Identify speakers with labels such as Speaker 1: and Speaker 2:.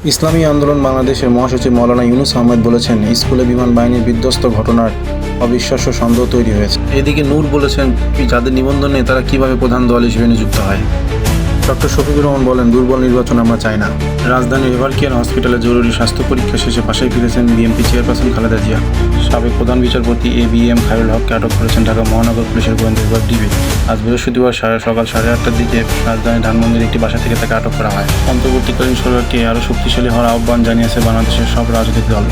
Speaker 1: ইসলামী আন্দোলন বাংলাদেশের মহাসচিব মাওলানা ইউনুস আহমেদ বলেছেন, স্কুলে বিমান বাহিনীর বিধ্বস্ত ঘটনার অবিশ্বাস্য সন্দেহ তৈরি হয়েছে। এদিকে নূর বলেছেন, যাদের নিবন্ধন নেই তারা কিভাবে প্রধান দল হিসেবে নিযুক্ত হয়। ডক্টর শফিকুর রহমান বলেন, দুর্বল নির্বাচন আমরা চাই না। রাজধানীর এভারকেয়ার হসপিটালে জরুরি স্বাস্থ্য পরীক্ষা শেষে বাসায় ফিরেছেন বিএনপি চেয়ারপারসন খালেদা জিয়া। সাবেক প্রধান বিচারপতি এ.বি.এম. খায়রুল হককে আটক করেছেন ঢাকা মহানগর পুলিশের গোয়েন্দা বিভাগ ডিবি। আজ বৃহস্পতিবার সকাল 8:30টার দিকে রাজধানীর ধানমন্ডির একটি বাসা থেকে তাকে আটক করা হয়। অন্তর্বর্তীকালীন সরকারকে আরও শক্তিশালী হওয়ার আহ্বান জানিয়েছে বাংলাদেশের সব রাজনৈতিক দল।